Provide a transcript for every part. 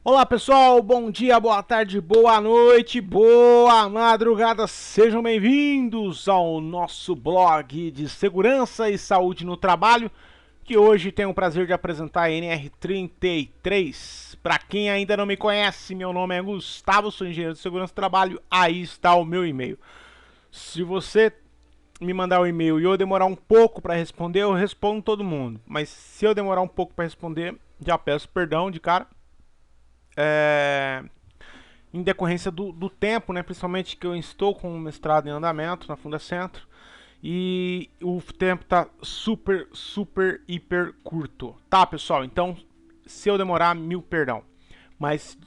Olá pessoal, bom dia, boa tarde, boa noite, boa madrugada, sejam bem-vindos ao nosso blog de segurança e saúde no trabalho, que hoje tenho o prazer de apresentar a NR33. Para quem ainda não me conhece, meu nome é Gustavo, sou engenheiro de segurança do trabalho, aí está o meu e-mail. Se você me mandar um e-mail e eu demorar um pouco para responder, eu respondo todo mundo, mas se eu demorar um pouco para responder, já peço perdão de cara. É, em decorrência do tempo, né? Principalmente que eu estou com o mestrado em andamento na Fundacentro e o tempo tá super, hiper curto, tá, pessoal? Então, se eu demorar, mil perdão. Mas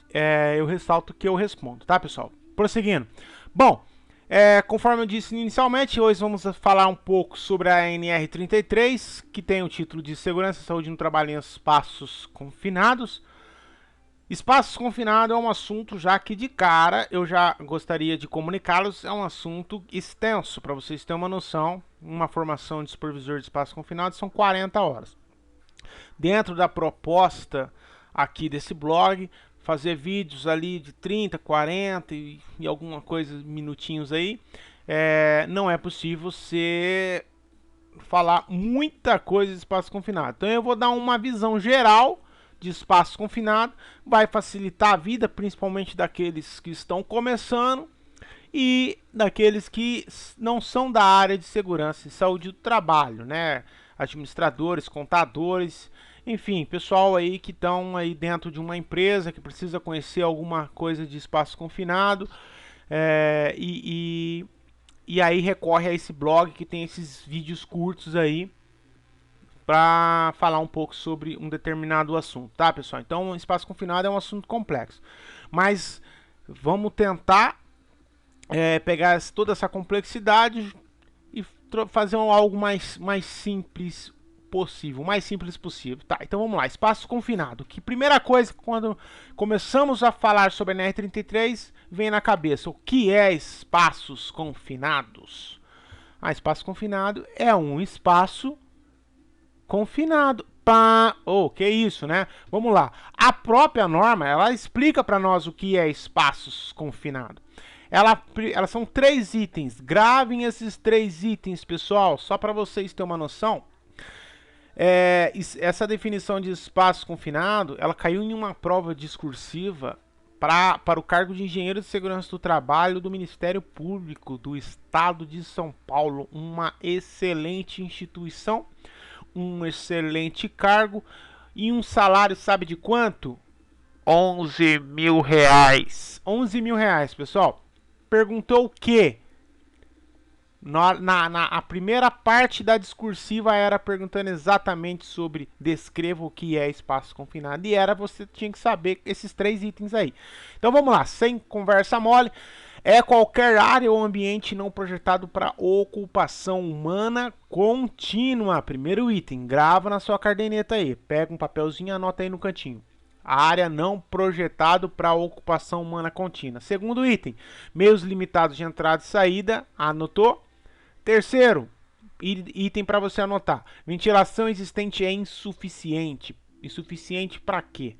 eu ressalto que eu respondo, tá, pessoal? Prosseguindo. Bom, conforme eu disse inicialmente, hoje vamos falar um pouco sobre a NR33, que tem o título de Segurança e Saúde no Trabalho em Espaços Confinados. Espaços confinados é um assunto já que de cara eu já gostaria de comunicá-los, é um assunto extenso, para vocês terem uma noção, uma formação de supervisor de espaços confinados são 40 horas. Dentro da proposta aqui desse blog, fazer vídeos ali de 30, 40 e alguma coisa, minutinhos aí, não é possível você falar muita coisa de espaço confinado. Então eu vou dar uma visão geral de espaço confinado, vai facilitar a vida, principalmente daqueles que estão começando e daqueles que não são da área de segurança e saúde do trabalho, né? Administradores, contadores, enfim, pessoal aí que estão aí dentro de uma empresa que precisa conhecer alguma coisa de espaço confinado e aí recorre a esse blog que tem esses vídeos curtos aí para falar um pouco sobre um determinado assunto, tá, pessoal? Então, espaço confinado é um assunto complexo, mas vamos tentar pegar toda essa complexidade e fazer algo mais simples possível, mais simples possível. Tá, então vamos lá, espaço confinado. Que primeira coisa quando começamos a falar sobre a NR33 vem na cabeça, o que é espaços confinados? Espaço confinado é um espaço confinado. Pá, que isso, né? Vamos lá. A própria norma, ela explica para nós o que é espaços confinados. Elas são 3 itens. Gravem esses 3 itens, pessoal, só para vocês terem uma noção. Essa definição de espaço confinado, ela caiu em uma prova discursiva para o cargo de engenheiro de segurança do trabalho do Ministério Público do Estado de São Paulo, uma excelente instituição, um excelente cargo e um salário, sabe de quanto? 11 mil reais. 11 mil reais, pessoal. Perguntou o quê? A primeira parte da discursiva era perguntando exatamente sobre descreva o que é espaço confinado. E você tinha que saber esses 3 itens aí. Então vamos lá, sem conversa mole. É qualquer área ou ambiente não projetado para ocupação humana contínua. Primeiro item, grava na sua caderneta aí. Pega um papelzinho e anota aí no cantinho. A área não projetado para ocupação humana contínua. Segundo item, meios limitados de entrada e saída. Anotou? Terceiro, item para você anotar. Ventilação existente é insuficiente. Insuficiente para quê?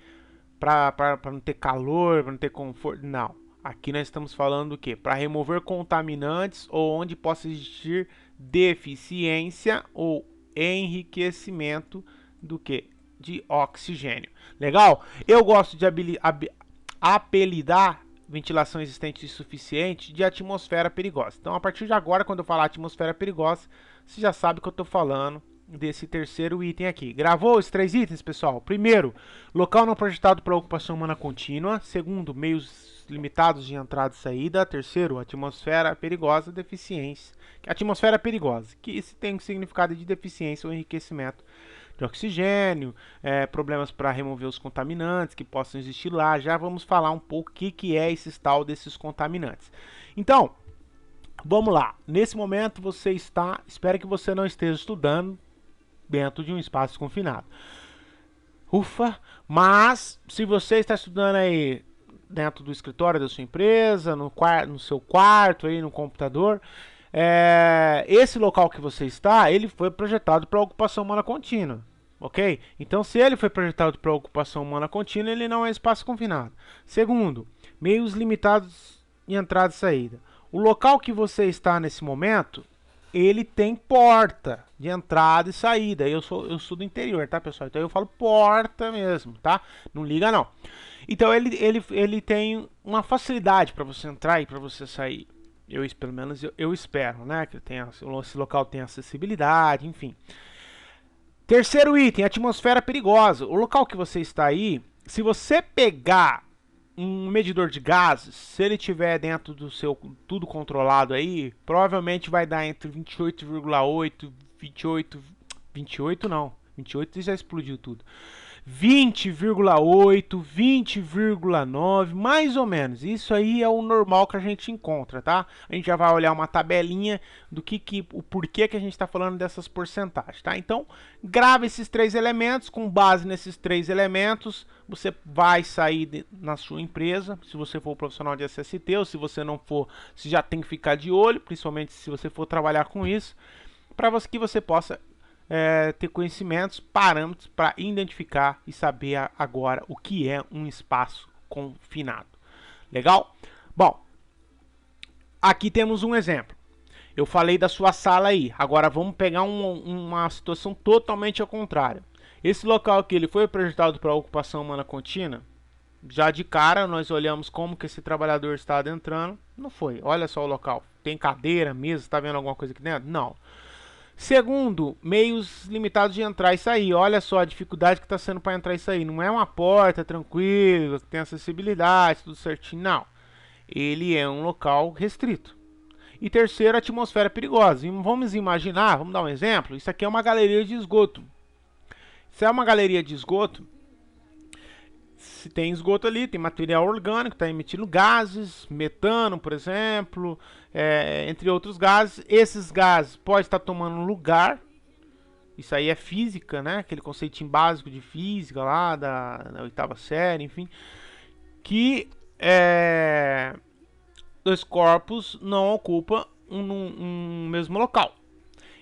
Para não ter calor, para não ter conforto? Não. Aqui nós estamos falando do quê? Para remover contaminantes ou onde possa existir deficiência ou enriquecimento do quê? De oxigênio. Legal? Eu gosto de apelidar ventilação existente e suficiente de atmosfera perigosa. Então, a partir de agora, quando eu falar atmosfera perigosa, você já sabe que eu estou falando desse terceiro item aqui. Gravou os 3 itens, pessoal? Primeiro, local não projetado para ocupação humana contínua. Segundo, meios limitados de entrada e saída. Terceiro, atmosfera perigosa, deficiência. Atmosfera perigosa, que isso tem um significado de deficiência ou enriquecimento de oxigênio, problemas para remover os contaminantes que possam existir lá. Já vamos falar um pouco o que é esse tal desses contaminantes. Então, vamos lá. Nesse momento você está, espero que você não esteja estudando dentro de um espaço confinado. Ufa, mas se você está estudando aí dentro do escritório da sua empresa, no seu quarto, aí no computador, esse local que você está, ele foi projetado para ocupação humana contínua. Ok? Então, se ele foi projetado para ocupação humana contínua, ele não é espaço confinado. Segundo, meios limitados de entrada e saída. O local que você está nesse momento, ele tem porta de entrada e saída. Eu sou do interior, tá, pessoal? Então eu falo porta mesmo, tá? Não liga, não. Então ele tem uma facilidade para você entrar e para você sair. Pelo menos eu espero, né? Que esse local tenha acessibilidade, enfim. Terceiro item, atmosfera perigosa. O local que você está aí, se você pegar um medidor de gases, se ele tiver dentro do seu tudo controlado aí, provavelmente vai dar entre 28,8, 28 não, 28 já explodiu tudo. 20,8, 20,9, mais ou menos. Isso aí é o normal que a gente encontra, tá? A gente já vai olhar uma tabelinha do o porquê que a gente está falando dessas porcentagens, tá? Então, grava esses três elementos. Com base nesses três elementos, você vai sair na sua empresa, se você for profissional de SST, ou se você não for, você já tem que ficar de olho, principalmente se você for trabalhar com isso, para que você possa ter conhecimentos, parâmetros para identificar e saber agora o que é um espaço confinado. Legal? Bom, aqui temos um exemplo. Eu falei da sua sala aí. Agora vamos pegar uma situação totalmente ao contrário. Esse local aqui ele foi projetado para ocupação humana contínua. Já de cara nós olhamos como que esse trabalhador está adentrando. Não foi. Olha só o local. Tem cadeira, mesa, está vendo alguma coisa aqui dentro? Não. Segundo, meios limitados de entrar e sair. Olha só a dificuldade que está sendo para entrar e sair. Não é uma porta tranquila, que tem acessibilidade, tudo certinho. Não. Ele é um local restrito. E terceiro, atmosfera perigosa. E vamos imaginar, vamos dar um exemplo. Isso aqui é uma galeria de esgoto. Se é uma galeria de esgoto, se tem esgoto ali, tem material orgânico, está emitindo gases, metano, por exemplo, entre outros gases. Esses gases podem estar tomando lugar. Isso aí é física, né? Aquele conceitinho básico de física lá da oitava série, enfim. Que dois corpos não ocupam um mesmo local.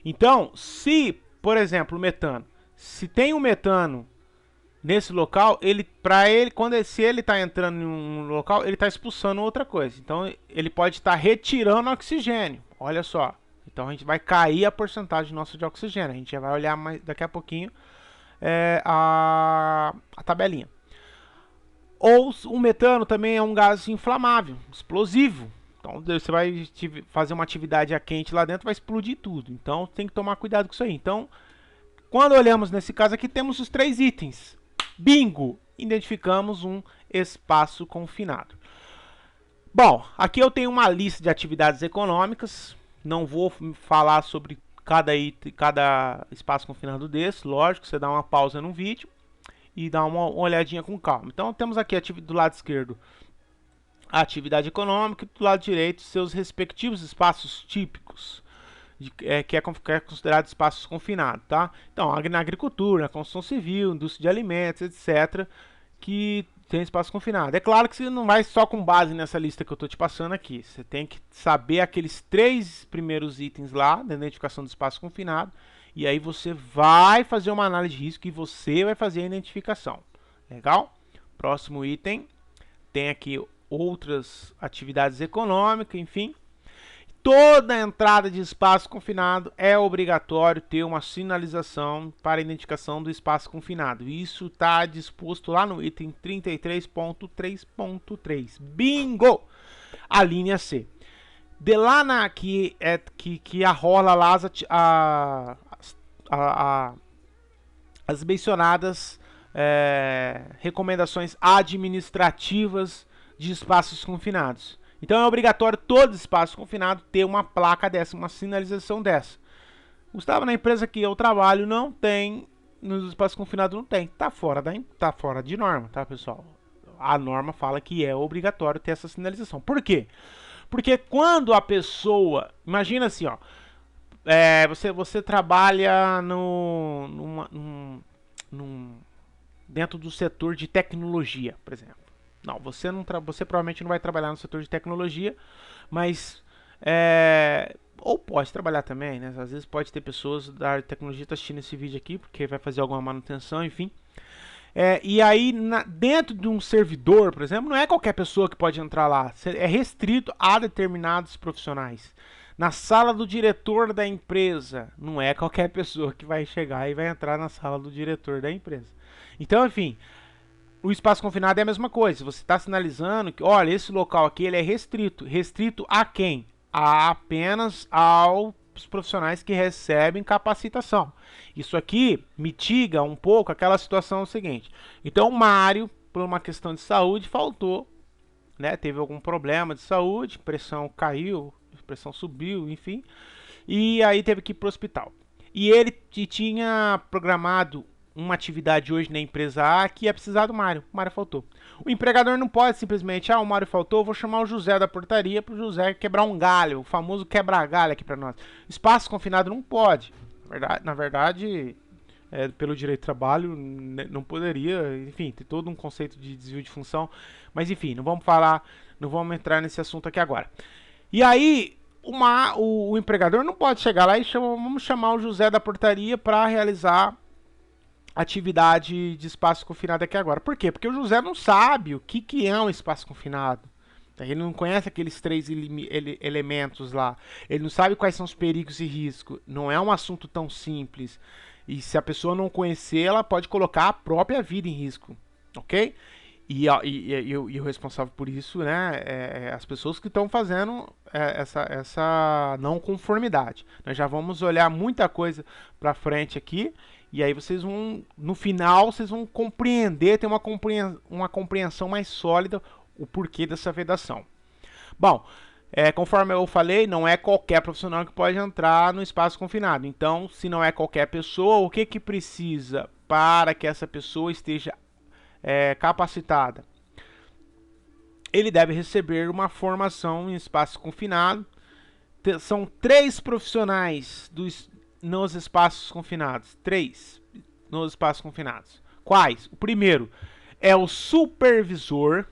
Então, se, por exemplo, o metano, se tem um metano nesse local, se ele está entrando em um local, ele está expulsando outra coisa. Então, ele pode estar retirando oxigênio. Olha só. Então, a gente vai cair a porcentagem nossa de oxigênio. A gente já vai olhar mais daqui a pouquinho a tabelinha. Ou o metano também é um gás inflamável, explosivo. Então, você vai fazer uma atividade a quente lá dentro, vai explodir tudo. Então, tem que tomar cuidado com isso aí. Então, quando olhamos nesse caso aqui, temos os três itens. Bingo! Identificamos um espaço confinado. Bom, aqui eu tenho uma lista de atividades econômicas. Não vou falar sobre cada espaço confinado desse. Lógico, você dá uma pausa no vídeo e dá uma olhadinha com calma. Então, temos aqui do lado esquerdo a atividade econômica e do lado direito seus respectivos espaços típicos. Que é considerado espaços confinados, tá? Então, na agricultura, na construção civil, indústria de alimentos, etc., que tem espaço confinado. É claro que você não vai só com base nessa lista que eu estou te passando aqui. Você tem que saber aqueles três primeiros itens lá da identificação do espaço confinado, e aí você vai fazer uma análise de risco e você vai fazer a identificação. Legal? Próximo item, tem aqui outras atividades econômicas, enfim. Toda entrada de espaço confinado é obrigatório ter uma sinalização para identificação do espaço confinado. Isso está disposto lá no item 33.3.3. Bingo! A linha C. De lá que arrola lá as mencionadas recomendações administrativas de espaços confinados. Então é obrigatório todo espaço confinado ter uma placa dessa, uma sinalização dessa. Gustavo, na empresa que eu trabalho não tem, nos espaços confinados não tem. Tá fora de norma, tá, pessoal? A norma fala que é obrigatório ter essa sinalização. Por quê? Porque quando a pessoa, imagina assim, ó, você trabalha dentro do setor de tecnologia, por exemplo. Não, você provavelmente não vai trabalhar no setor de tecnologia, mas ou pode trabalhar também, né? Às vezes pode ter pessoas da área de tecnologia que estão assistindo esse vídeo aqui, porque vai fazer alguma manutenção, enfim. E aí, dentro de um servidor, por exemplo, não é qualquer pessoa que pode entrar lá. É restrito a determinados profissionais. Na sala do diretor da empresa, não é qualquer pessoa que vai chegar e vai entrar na sala do diretor da empresa. Então, enfim, o espaço confinado é a mesma coisa. Você está sinalizando que, olha, esse local aqui ele é restrito. Restrito a quem? Apenas aos profissionais que recebem capacitação. Isso aqui mitiga um pouco aquela situação seguinte. Então, o Mário, por uma questão de saúde, faltou, né? Teve algum problema de saúde, pressão caiu, pressão subiu, enfim. E aí teve que ir para o hospital. E ele tinha programado uma atividade hoje na empresa A que ia precisar do Mário. O Mário faltou. O empregador não pode simplesmente, o Mário faltou, vou chamar o José da portaria para o José quebrar um galho, o famoso quebra-galho aqui para nós. Espaço confinado não pode. Na verdade, pelo direito de trabalho, não poderia, enfim, tem todo um conceito de desvio de função. Mas enfim, não vamos entrar nesse assunto aqui agora. E aí, o empregador não pode chegar lá e vamos chamar o José da portaria para realizar atividade de espaço confinado aqui agora. Por quê? Porque o José não sabe o que é um espaço confinado. Ele não conhece aqueles 3 elementos lá. Ele não sabe quais são os perigos e riscos. Não é um assunto tão simples. E se a pessoa não conhecer, ela pode colocar a própria vida em risco. Ok? E o responsável por isso, né, as pessoas que estão fazendo essa não conformidade. Nós já vamos olhar muita coisa para frente aqui. E aí vocês vão, no final, vocês vão compreender, ter uma compreensão mais sólida o porquê dessa vedação. Bom, conforme eu falei, não é qualquer profissional que pode entrar no espaço confinado. Então, se não é qualquer pessoa, o que precisa para que essa pessoa esteja capacitada? Ele deve receber uma formação em espaço confinado. São 3 profissionais nos espaços confinados. 3 nos espaços confinados. Quais? O primeiro é o supervisor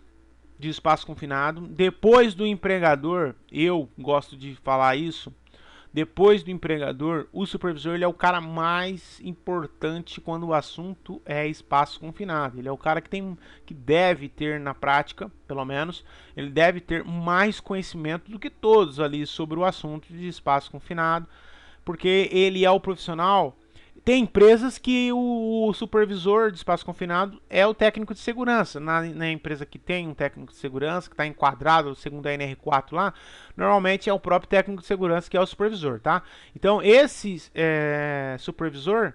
de espaço confinado. Depois do empregador, eu gosto de falar isso, depois do empregador, o supervisor ele é o cara mais importante quando o assunto é espaço confinado. Ele é o cara que deve ter na prática, pelo menos, ele deve ter mais conhecimento do que todos ali sobre o assunto de espaço confinado, porque ele é o profissional. Tem empresas que o supervisor de espaço confinado é o técnico de segurança. Na empresa que tem um técnico de segurança, que está enquadrado segundo a NR4 lá, normalmente é o próprio técnico de segurança que é o supervisor, tá? Então, esse supervisor,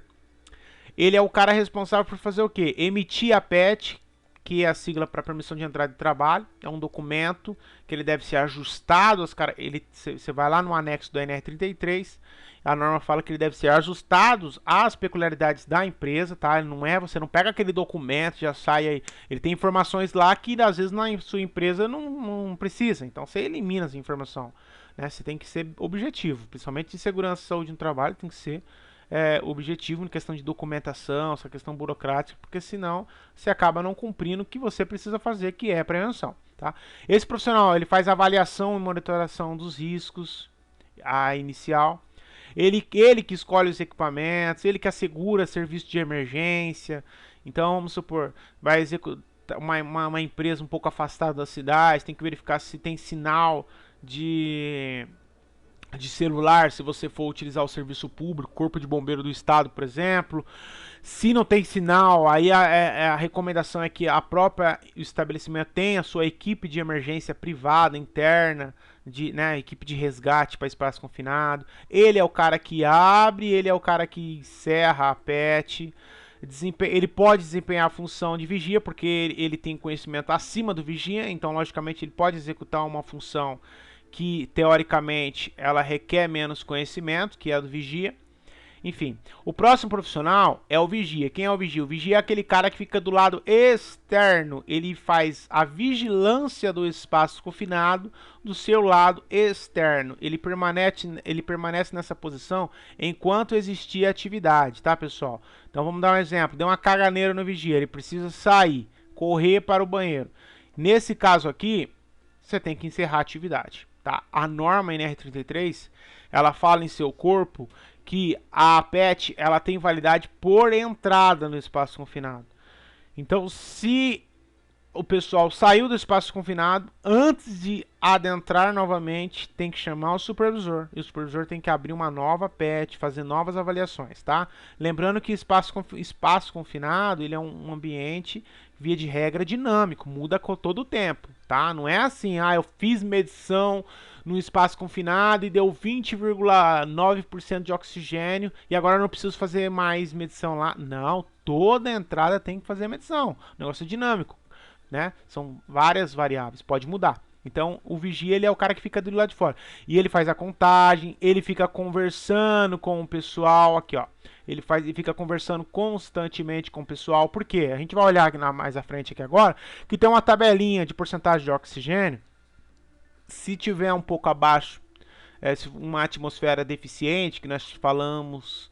ele é o cara responsável por fazer o quê? Emitir a PET, que é a sigla para permissão de entrada de trabalho. É um documento que ele deve ser ajustado. Você vai lá no anexo do NR33, a norma fala que ele deve ser ajustado às peculiaridades da empresa, tá? Ele não você não pega aquele documento, já sai aí. Ele tem informações lá que às vezes na sua empresa não precisa. Então você elimina essa informação, né? Você tem que ser objetivo, principalmente de segurança e saúde no trabalho, tem que ser objetivo em questão de documentação, essa questão burocrática, porque senão você acaba não cumprindo o que você precisa fazer, que é a prevenção, tá? Esse profissional, ele faz avaliação e monitoração dos riscos, a inicial. Ele que escolhe os equipamentos, ele que assegura serviço de emergência. Então, vamos supor, vai executar uma empresa um pouco afastada da cidade, tem que verificar se tem sinal de celular, se você for utilizar o serviço público, Corpo de Bombeiro do Estado, por exemplo. Se não tem sinal, aí a recomendação é que a própria estabelecimento tenha a sua equipe de emergência privada, interna, equipe de resgate para espaço confinado. Ele é o cara que abre, ele é o cara que encerra a PET. Ele pode desempenhar a função de vigia, porque ele tem conhecimento acima do vigia, então logicamente ele pode executar uma função que teoricamente ela requer menos conhecimento, que é a do vigia. Enfim, o próximo profissional é o vigia. Quem é o vigia? O vigia é aquele cara que fica do lado externo. Ele faz a vigilância do espaço confinado do seu lado externo. Ele permanece nessa posição enquanto existir atividade, tá, pessoal? Então vamos dar um exemplo. Deu uma caganeira no vigia, ele precisa sair, correr para o banheiro. Nesse caso aqui, você tem que encerrar a atividade. tá? A norma NR33, ela fala em seu corpo que a PET ela tem validade por entrada no espaço confinado. Então, se o pessoal saiu do espaço confinado, antes de adentrar novamente, tem que chamar o supervisor. E o supervisor tem que abrir uma nova PET, fazer novas avaliações, tá? Lembrando que espaço confinado, ele é um ambiente, via de regra, dinâmico, muda todo o tempo, tá? Não é assim, eu fiz medição no espaço confinado e deu 20,9% de oxigênio e agora não preciso fazer mais medição lá. Não, toda entrada tem que fazer medição. O negócio é dinâmico. Né? São várias variáveis, pode mudar. Então, o vigia ele é o cara que fica do lado de fora. E ele faz a contagem, ele fica conversando com o pessoal aqui, ó. Ele fica conversando constantemente com o pessoal. Por quê? A gente vai olhar aqui mais à frente aqui agora, que tem uma tabelinha de porcentagem de oxigênio. Se tiver um pouco abaixo, uma atmosfera deficiente, que nós falamos,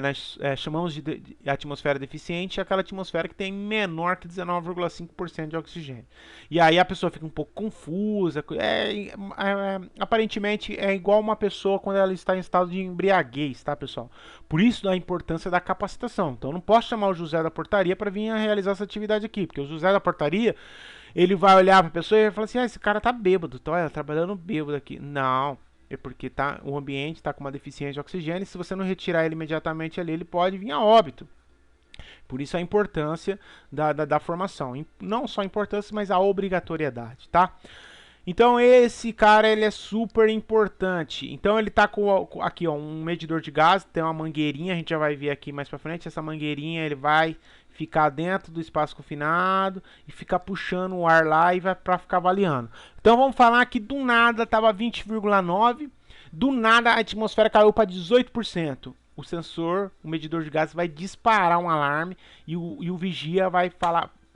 nós chamamos de atmosfera deficiente, é aquela atmosfera que tem menor que 19,5% de oxigênio. E aí a pessoa fica um pouco confusa. Aparentemente é igual uma pessoa quando ela está em estado de embriaguez, tá, pessoal? Por isso a importância da capacitação. Então eu não posso chamar o José da portaria para vir realizar essa atividade aqui, porque o José da portaria ele vai olhar para a pessoa e vai falar assim: esse cara tá bêbado, tá trabalhando bêbado aqui. Não. É porque o ambiente está com uma deficiência de oxigênio e se você não retirar ele imediatamente ali, ele pode vir a óbito. Por isso a importância da formação. Não só a importância, mas a obrigatoriedade, tá? Então esse cara ele é super importante. Então ele tá com aqui ó, um medidor de gás, tem uma mangueirinha, a gente já vai ver aqui mais para frente. Essa mangueirinha ele vai ficar dentro do espaço confinado e ficar puxando o ar lá e vai para ficar avaliando. Então vamos falar que do nada estava 20,9, do nada a atmosfera caiu para 18%. O sensor, o medidor de gases vai disparar um alarme e o vigia vai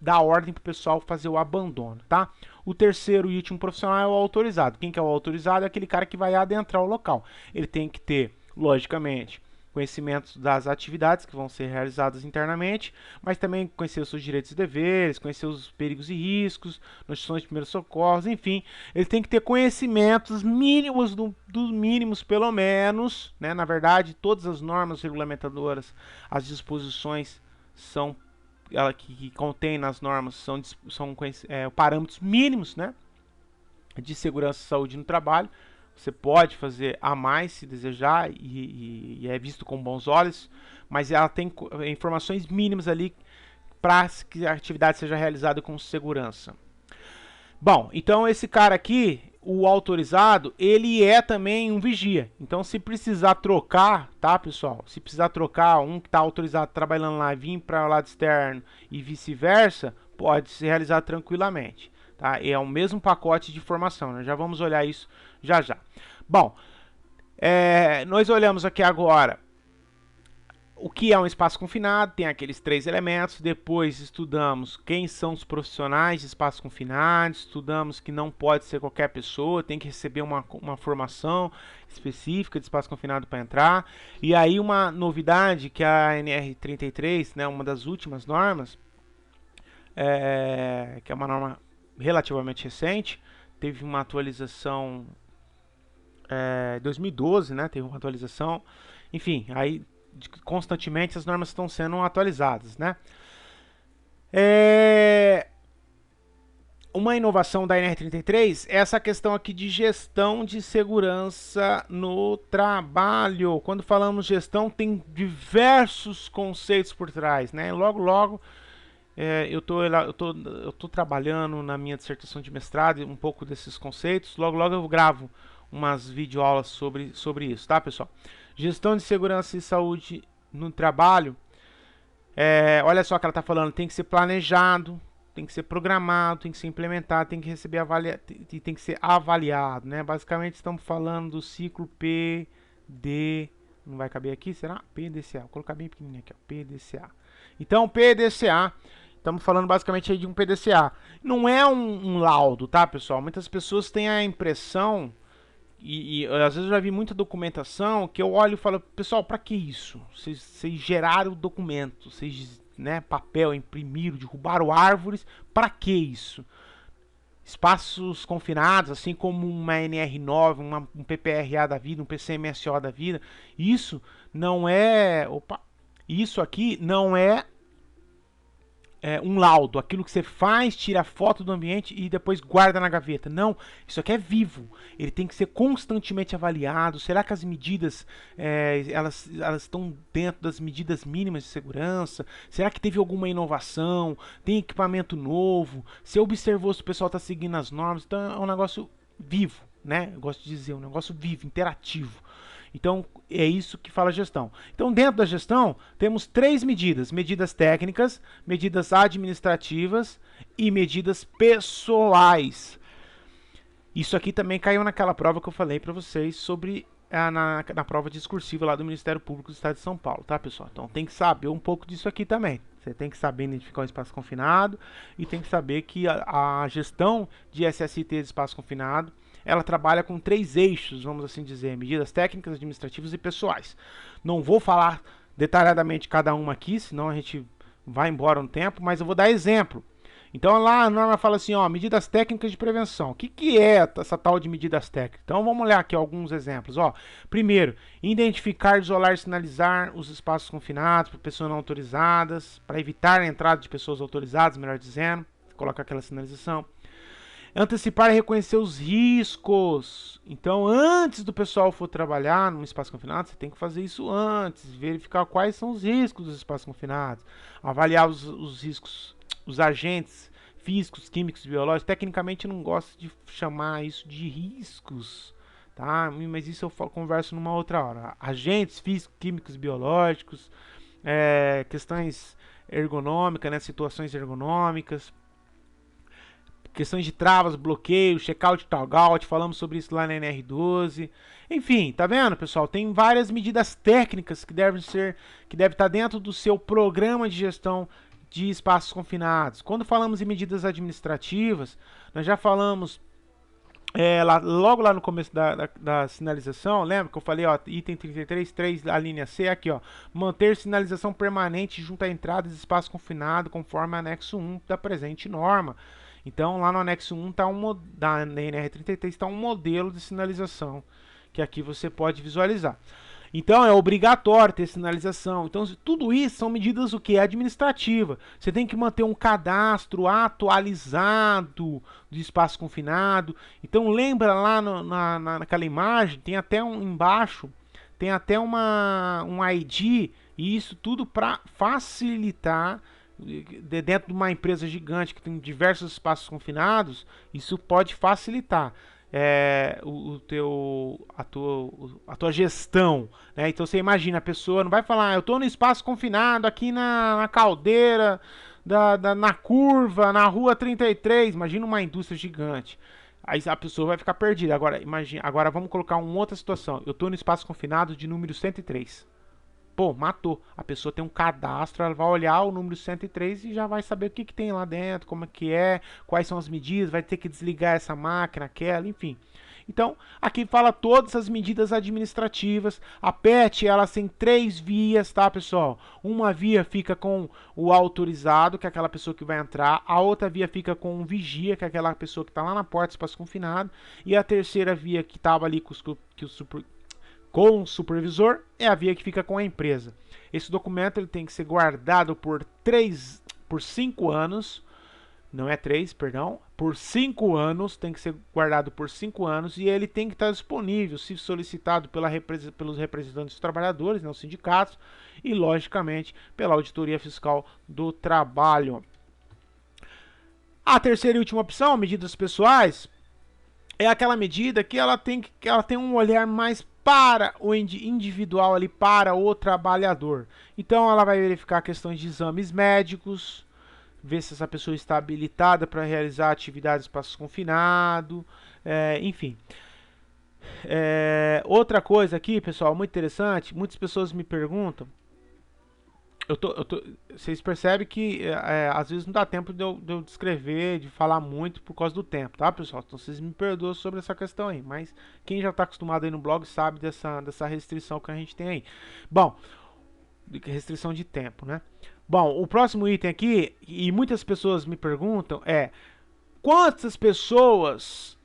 dar ordem para o pessoal fazer o abandono, tá? O terceiro e último profissional é o autorizado. Quem que é o autorizado? É aquele cara que vai adentrar o local. Ele tem que ter, logicamente, conhecimentos das atividades que vão ser realizadas internamente, mas também conhecer os seus direitos e deveres, conhecer os perigos e riscos, noções de primeiros socorros, enfim, ele tem que ter conhecimentos mínimos dos mínimos pelo menos, né? Na verdade, todas as normas regulamentadoras, as disposições são que contém nas normas são parâmetros mínimos, né, de segurança e saúde no trabalho. Você pode fazer a mais se desejar e é visto com bons olhos, mas ela tem informações mínimas ali para que a atividade seja realizada com segurança. Bom, então esse cara aqui, o autorizado, ele é também um vigia. Então se precisar trocar, tá, pessoal? Se precisar trocar um que está autorizado trabalhando lá e vir para o lado externo e vice-versa, pode ser realizado tranquilamente. Tá? É o mesmo pacote de formação, né? Já vamos olhar isso já já. Bom, nós olhamos aqui agora o que é um espaço confinado, tem aqueles 3 elementos. Depois estudamos quem são os profissionais de espaço confinado, estudamos que não pode ser qualquer pessoa, tem que receber uma formação específica de espaço confinado para entrar. E aí uma novidade que a NR33, né, uma das últimas normas, que é uma norma relativamente recente, teve uma atualização em 2012, né, teve uma atualização, enfim, aí constantemente as normas estão sendo atualizadas, né? Uma inovação da NR33 é essa questão aqui de gestão de segurança no trabalho. Quando falamos gestão, tem diversos conceitos por trás, né? Logo, eu tô trabalhando na minha dissertação de mestrado um pouco desses conceitos. Logo eu gravo umas videoaulas sobre isso, tá, pessoal? Gestão de segurança e saúde no trabalho. Olha só o que ela está falando. Tem que ser planejado, tem que ser programado, tem que ser implementado, tem que receber tem que ser avaliado, né? Basicamente estamos falando do ciclo PD. Não vai caber aqui, será? PDCA. Vou colocar bem pequenininho aqui, ó, PDCA. Então, PDCA. Estamos falando basicamente aí de um PDCA. Não é um laudo, tá, pessoal? Muitas pessoas têm a impressão e às vezes eu já vi muita documentação que eu olho e falo, pessoal, para que isso? Vocês geraram o documento, vocês, né, papel, imprimiram, derrubaram árvores, para que isso? espaços confinados, assim como uma NR9, um PPRA da vida, um PCMSO da vida, isso não é, opa, isso aqui não é um laudo, aquilo que você faz, tira foto do ambiente e depois guarda na gaveta. Não, isso aqui é vivo. Ele tem que ser constantemente avaliado. Será que as medidas elas estão dentro das medidas mínimas de segurança? Será que teve alguma inovação? Tem equipamento novo? Você observou se o pessoal está seguindo as normas? Então é um negócio vivo, né? Eu gosto de dizer, um negócio vivo, interativo. Então, é isso que fala a gestão. Então, dentro da gestão, temos três medidas: medidas técnicas, medidas administrativas e medidas pessoais. Isso aqui também caiu naquela prova que eu falei para vocês sobre na prova discursiva lá do Ministério Público do Estado de São Paulo, tá, pessoal? Então, tem que saber um pouco disso aqui também. Você tem que saber identificar o espaço confinado e tem que saber que a gestão de SST de espaço confinado ela trabalha com três eixos, vamos assim dizer: medidas técnicas, administrativas e pessoais. Não vou falar detalhadamente cada uma aqui, senão a gente vai embora um tempo, mas eu vou dar exemplo. Então lá a norma fala assim, ó, medidas técnicas de prevenção. O que é essa tal de medidas técnicas? Então vamos olhar aqui alguns exemplos. Ó, primeiro, identificar, isolar e sinalizar os espaços confinados para pessoas não autorizadas, para evitar a entrada de pessoas autorizadas, melhor dizendo, coloca aquela sinalização. Antecipar e reconhecer os riscos. Então, antes do pessoal for trabalhar num espaço confinado, você tem que fazer isso antes, verificar quais são os riscos dos espaços confinados, avaliar os riscos, os agentes físicos, químicos, biológicos. Tecnicamente, eu não gosto de chamar isso de riscos, tá? Mas isso eu converso numa outra hora. Agentes físicos, químicos, biológicos, questões ergonômicas, né? Situações ergonômicas, questões de travas, bloqueios, checkout e tagout, falamos sobre isso lá na NR12. Enfim, tá vendo, pessoal? Tem várias medidas técnicas que devem estar dentro do seu programa de gestão de espaços confinados. Quando falamos em medidas administrativas, nós já falamos logo lá no começo da sinalização, lembra que eu falei, ó, item 33.3, a linha C, aqui, ó, manter sinalização permanente junto à entrada de espaço confinado, conforme anexo 1 da presente norma. Então, lá no anexo 1 tá da NR33 está um modelo de sinalização, que aqui você pode visualizar. Então, é obrigatório ter sinalização. Então, tudo isso são medidas o que? Administrativa. Você tem que manter um cadastro atualizado do espaço confinado. Então, lembra lá naquela imagem, tem até embaixo, tem até um ID, e isso tudo para facilitar. Dentro de uma empresa gigante que tem diversos espaços confinados, isso pode facilitar a tua gestão, né? Então você imagina, a pessoa não vai falar, eu estou no espaço confinado aqui na caldeira, na curva, na rua 33, imagina uma indústria gigante. Aí a pessoa vai ficar perdida. Agora vamos colocar uma outra situação. Eu estou no espaço confinado de número 103. Pô, matou. A pessoa tem um cadastro, ela vai olhar o número 103 e já vai saber o que tem lá dentro, como é que é, quais são as medidas, vai ter que desligar essa máquina, aquela, enfim. Então, aqui fala todas as medidas administrativas. A PET, ela tem três vias, tá, pessoal? Uma via fica com o autorizado, que é aquela pessoa que vai entrar. A outra via fica com o vigia, que é aquela pessoa que está lá na porta do espaço confinado. E a terceira via que estava ali com o supervisor é a via que fica com a empresa. Esse documento ele tem que ser guardado por 5 anos, não é 3, perdão, por 5 anos, tem que ser guardado por 5 anos e ele tem que estar disponível, se solicitado pelos representantes dos trabalhadores, não sindicatos, e logicamente pela auditoria fiscal do trabalho. A terceira e última opção, medidas pessoais, é aquela medida que ela tem um olhar mais para o individual ali, para o trabalhador. Então ela vai verificar questões de exames médicos, ver se essa pessoa está habilitada para realizar atividades em espaço confinado, enfim. Outra coisa aqui, pessoal, muito interessante, muitas pessoas me perguntam, vocês percebem que às vezes não dá tempo de eu descrever, de falar muito por causa do tempo, tá, pessoal? Então vocês me perdoam sobre essa questão aí, mas quem já está acostumado aí no blog sabe dessa restrição que a gente tem aí. Bom, restrição de tempo, né? Bom, o próximo item aqui, e muitas pessoas me perguntam, quantas pessoas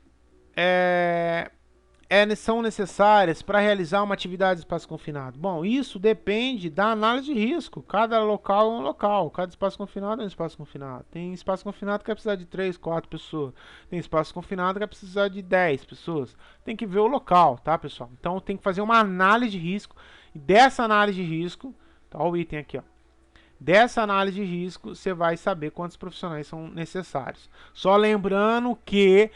são necessárias para realizar uma atividade de espaço confinado? Bom, isso depende da análise de risco. Cada local é um local, cada espaço confinado é um espaço confinado. Tem espaço confinado que vai precisar de 3, 4 pessoas. Tem espaço confinado que vai precisar de 10 pessoas. Tem que ver o local, tá, pessoal? Então tem que fazer uma análise de risco. E dessa análise de risco, tá o item aqui, ó. Dessa análise de risco, você vai saber quantos profissionais são necessários. Só lembrando que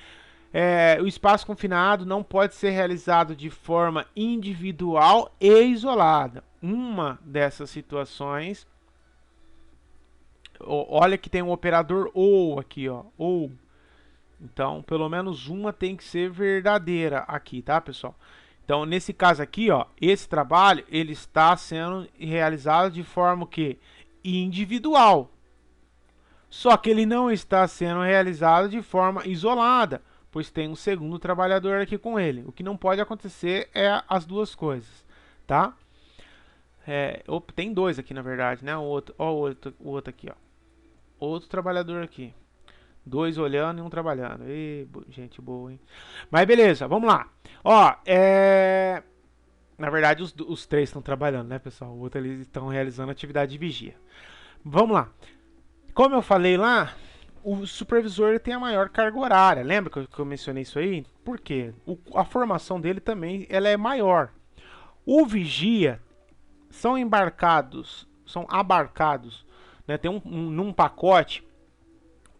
o espaço confinado não pode ser realizado de forma individual e isolada. Uma dessas situações, olha que tem um operador ou aqui, ó, ou. Então, pelo menos uma tem que ser verdadeira aqui, tá, pessoal? Então, nesse caso aqui, ó, esse trabalho ele está sendo realizado de forma que individual. Só que ele não está sendo realizado de forma isolada, pois tem um segundo trabalhador aqui com ele. O que não pode acontecer é as duas coisas, tá? Tem dois aqui, na verdade, né? O outro aqui, ó. Outro trabalhador aqui. Dois olhando e um trabalhando. Gente boa, hein? Mas beleza, vamos lá. Ó, na verdade, os três estão trabalhando, né, pessoal? O outro eles estão realizando atividade de vigia. Vamos lá. Como eu falei lá, o supervisor tem a maior carga horária. Lembra que eu mencionei isso aí? Por quê? A formação dele também ela é maior. O vigia são abarcados, né? Tem num pacote,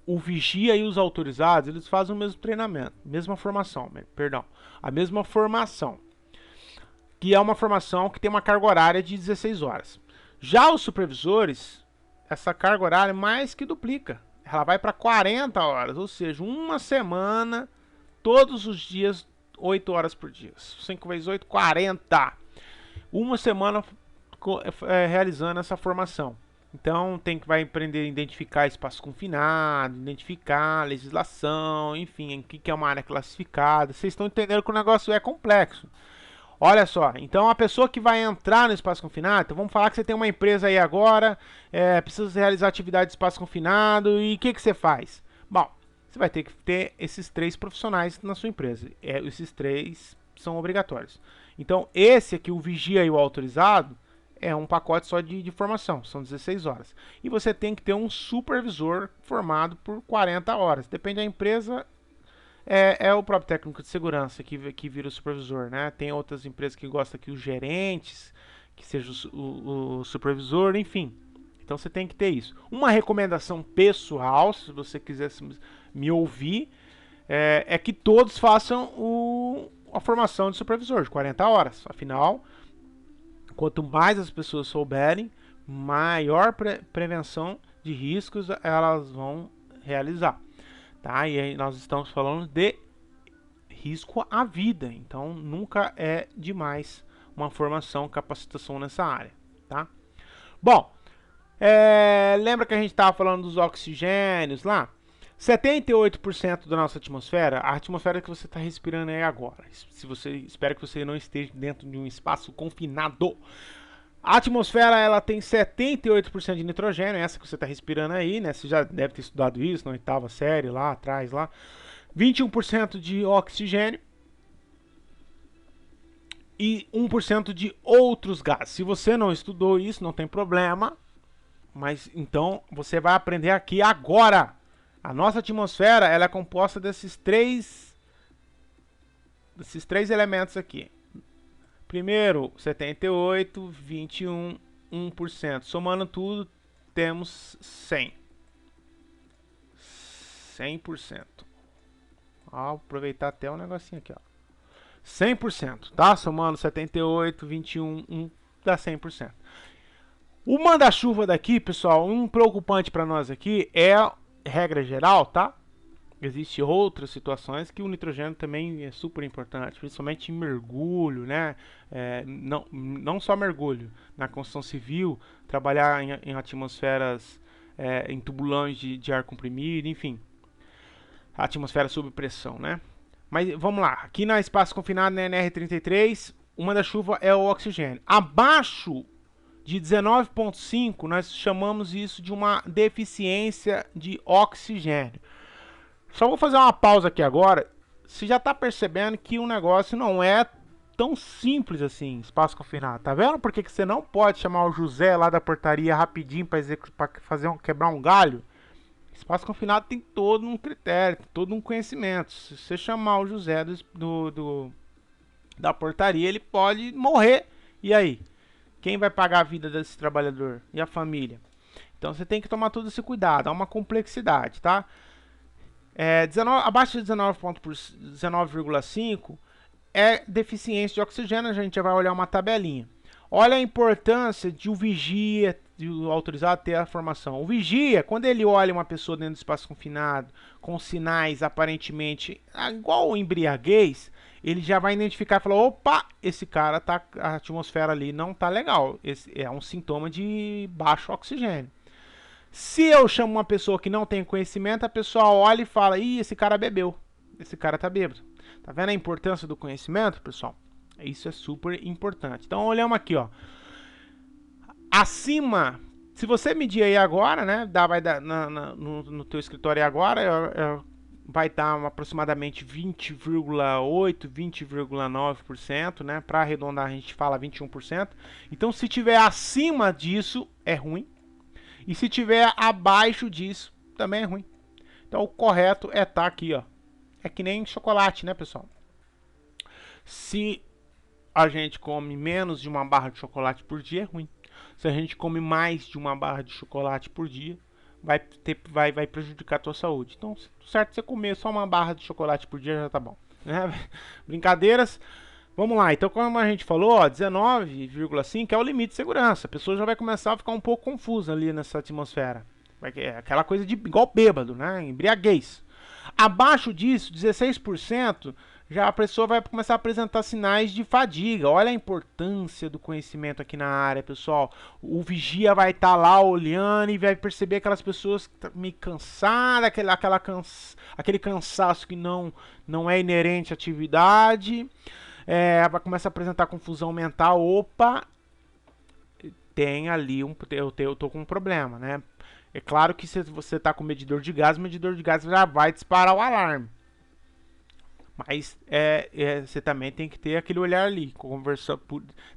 o vigia e os autorizados, eles fazem o mesmo treinamento, mesma formação, perdão, a mesma formação, que é uma formação que tem uma carga horária de 16 horas. Já os supervisores, essa carga horária mais que duplica. Ela vai para 40 horas, ou seja, uma semana, todos os dias, 8 horas por dia. 5 vezes 8, 40. Uma semana realizando essa formação. Então, vai aprender a identificar espaço confinado, identificar legislação, enfim, o que é uma área classificada. Vocês estão entendendo que o negócio é complexo. Olha só, então a pessoa que vai entrar no espaço confinado, então vamos falar que você tem uma empresa aí agora, precisa realizar atividade de espaço confinado, e o que você faz? Bom, você vai ter que ter esses 3 profissionais na sua empresa, esses 3 são obrigatórios. Então esse aqui, o vigia e o autorizado, é um pacote só de formação, são 16 horas. E você tem que ter um supervisor formado por 40 horas, depende da empresa. É o próprio técnico de segurança que vira o supervisor, né? Tem outras empresas que gostam que os gerentes, que seja o supervisor, enfim. Então você tem que ter isso. Uma recomendação pessoal, se você quiser me ouvir, é que todos façam a formação de supervisor de 40 horas. Afinal, quanto mais as pessoas souberem, maior prevenção de riscos elas vão realizar. Tá? E aí nós estamos falando de risco à vida, então nunca é demais uma formação, capacitação nessa área, tá? Bom, lembra que a gente estava falando dos oxigênios lá? 78% da nossa atmosfera, a atmosfera que você está respirando aí agora, espero que você não esteja dentro de um espaço confinado. A atmosfera ela tem 78% de nitrogênio, essa que você está respirando aí, né? Você já deve ter estudado isso na 8ª série, lá atrás, lá. 21% de oxigênio e 1% de outros gases. Se você não estudou isso, não tem problema, mas então você vai aprender aqui agora. A nossa atmosfera ela é composta desses três elementos aqui. Primeiro, 78, 21, 1%. Somando tudo, temos 100. 100%. Ó, aproveitar até um negocinho aqui, ó. 100%, tá? Somando 78, 21, 1, dá 100%. O manda-chuva daqui, pessoal, um preocupante para nós aqui é regra geral, tá? Existem outras situações que o nitrogênio também é super importante, principalmente em mergulho, né? Não só mergulho, na construção civil, trabalhar em atmosferas, em tubulões de ar comprimido, enfim. A atmosfera sob pressão, né? Mas vamos lá, aqui na espaço confinado, na NR33, o manda-chuva é o oxigênio. Abaixo de 19,5, nós chamamos isso de uma deficiência de oxigênio. Só vou fazer uma pausa aqui agora. Você já tá percebendo que o negócio não é tão simples assim, espaço confinado. Tá vendo por que você não pode chamar o José lá da portaria rapidinho para fazer quebrar um galho? Espaço confinado tem todo um critério, tem todo um conhecimento. Se você chamar o José da portaria, ele pode morrer. E aí? Quem vai pagar a vida desse trabalhador? E a família? Então você tem que tomar todo esse cuidado. Há uma complexidade, tá? 19, abaixo de 19,5 é deficiência de oxigênio. A gente já vai olhar uma tabelinha. Olha a importância de o vigia, de o autorizado ter a formação. O vigia, quando ele olha uma pessoa dentro do espaço confinado, com sinais aparentemente igual embriaguez, ele já vai identificar e falar, opa, esse cara tá, a atmosfera ali não tá legal. Esse é um sintoma de baixo oxigênio. Se eu chamo uma pessoa que não tem conhecimento, a pessoa olha e fala, ih, esse cara bebeu, esse cara tá bêbado. Tá vendo a importância do conhecimento, pessoal? Isso é super importante. Então, olhamos aqui, ó. Acima, se você medir aí agora, né? Vai dar no teu escritório aí agora, vai dar aproximadamente 20,8, 20,9%, né? Para arredondar, a gente fala 21%. Então, se tiver acima disso, é ruim. E se tiver abaixo disso, também é ruim. Então, o correto é estar aqui, ó. É que nem chocolate, né, pessoal? Se a gente come menos de uma barra de chocolate por dia, é ruim. Se a gente come mais de uma barra de chocolate por dia, vai prejudicar a tua saúde. Então, certo, você comer só uma barra de chocolate por dia já tá bom, né? Brincadeiras. Vamos lá, então como a gente falou, 19,5 é o limite de segurança. A pessoa já vai começar a ficar um pouco confusa ali nessa atmosfera. É aquela coisa de igual bêbado, né? Embriaguez. Abaixo disso, 16%, já a pessoa vai começar a apresentar sinais de fadiga. Olha a importância do conhecimento aqui na área, pessoal. O vigia vai estar lá olhando e vai perceber aquelas pessoas meio cansadas, aquele cansaço que não é inerente à atividade. Vai começar a apresentar confusão mental. Opa, tem ali eu tô com um problema, né? É claro que se você está com medidor de gás, o medidor de gás já vai disparar o alarme. Mas você também tem que ter aquele olhar ali, conversar,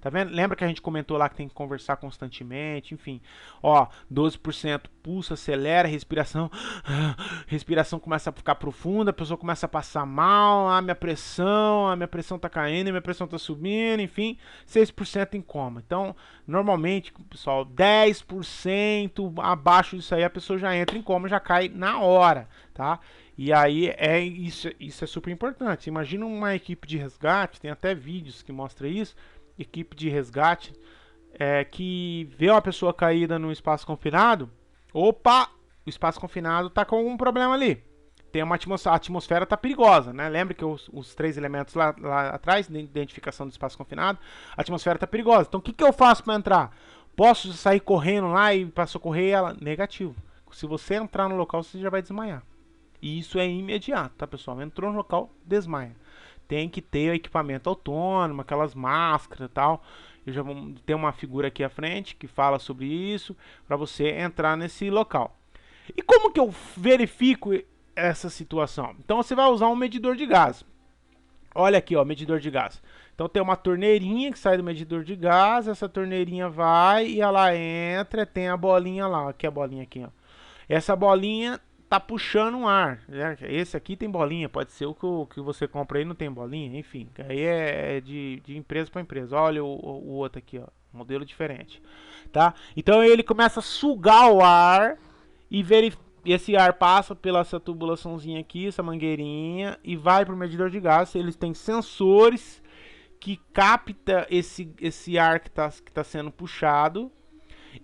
tá vendo? Lembra que a gente comentou lá que tem que conversar constantemente, enfim. Ó, 12% pulsa, acelera, respiração começa a ficar profunda, a pessoa começa a passar mal, a minha pressão tá caindo, a minha pressão tá subindo, enfim, 6% em coma. Então, normalmente, pessoal, 10% abaixo disso aí, a pessoa já entra em coma, já cai na hora, tá? E aí isso é super importante. Imagina uma equipe de resgate, tem até vídeos que mostram isso, equipe de resgate que vê uma pessoa caída no espaço confinado. Opa, o espaço confinado está com algum problema ali. Tem uma a atmosfera está perigosa, né? Lembra que os três elementos lá atrás, de identificação do espaço confinado, a atmosfera está perigosa. Então o que eu faço para entrar? Posso sair correndo lá e para socorrer ela? Negativo. Se você entrar no local, você já vai desmaiar. E isso é imediato, tá, pessoal? Entrou no local, desmaia. Tem que ter o equipamento autônomo, aquelas máscaras e tal. Eu já vou ter uma figura aqui à frente que fala sobre isso, para você entrar nesse local. E como que eu verifico essa situação? Então você vai usar um medidor de gás. Olha aqui, ó, medidor de gás. Então tem uma torneirinha que sai do medidor de gás, essa torneirinha vai e ela entra, tem a bolinha lá, aqui a bolinha aqui, ó. Essa bolinha tá puxando um ar, né? Esse aqui tem bolinha, pode ser o que você compra aí não tem bolinha, enfim, aí é de empresa para empresa. Olha o outro aqui, ó, modelo diferente, tá? Então ele começa a sugar o ar e esse ar passa pela essa tubulaçãozinha aqui, essa mangueirinha e vai pro medidor de gás. Eles têm sensores que capta esse ar que tá sendo puxado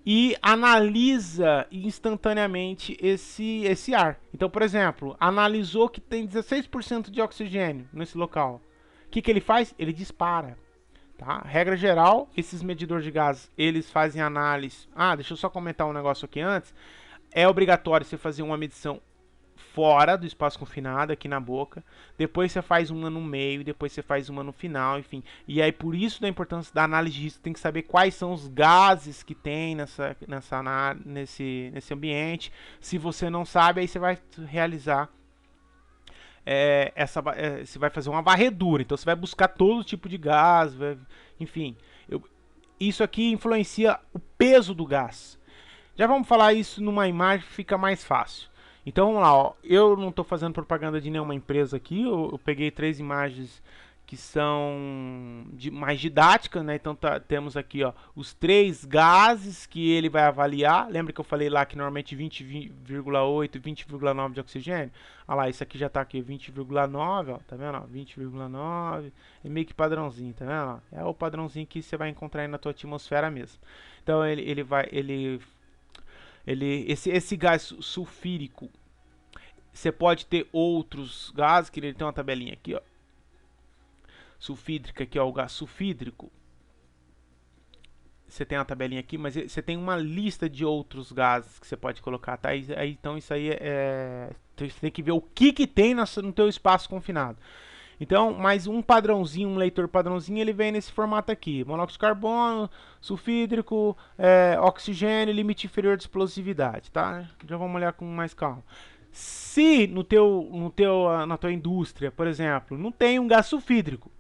e analisa instantaneamente esse ar. Então, por exemplo, analisou que tem 16% de oxigênio nesse local. O que ele faz? Ele dispara. Tá? Regra geral, esses medidores de gás, eles fazem análise. Deixa eu só comentar um negócio aqui antes. É obrigatório você fazer uma medição fora do espaço confinado, aqui na boca. Depois você faz uma no meio, depois você faz uma no final, enfim. E aí por isso da importância da análise de risco, tem que saber quais são os gases que tem nesse ambiente. Se você não sabe, aí você vai realizar você vai fazer uma varredura. Então você vai buscar todo tipo de gás, enfim. Isso aqui influencia o peso do gás. Já vamos falar isso numa imagem que fica mais fácil. Então vamos lá, ó. Eu não estou fazendo propaganda de nenhuma empresa aqui. Eu peguei 3 imagens que são mais didáticas, né? Então temos aqui, ó, os 3 gases que ele vai avaliar. Lembra que eu falei lá que normalmente 20,8 e 20,9 de oxigênio? Olha lá, isso aqui já está aqui 20,9, ó, tá vendo? 20,9 é meio que padrãozinho, tá vendo? É o padrãozinho que você vai encontrar aí na tua atmosfera mesmo. Então esse gás sulfírico, você pode ter outros gases, que ele tem uma tabelinha aqui, ó. Sulfídrica aqui, ó, o gás sulfídrico. Você tem uma tabelinha aqui, mas você tem uma lista de outros gases que você pode colocar, tá? Então isso aí você tem que ver o que tem no teu espaço confinado. Então, mais um padrãozinho, um leitor padrãozinho, ele vem nesse formato aqui: monóxido de carbono, sulfídrico, oxigênio, limite inferior de explosividade, tá? Já vamos olhar com mais calma. Se na tua indústria, por exemplo, não tem um gás sulfídrico,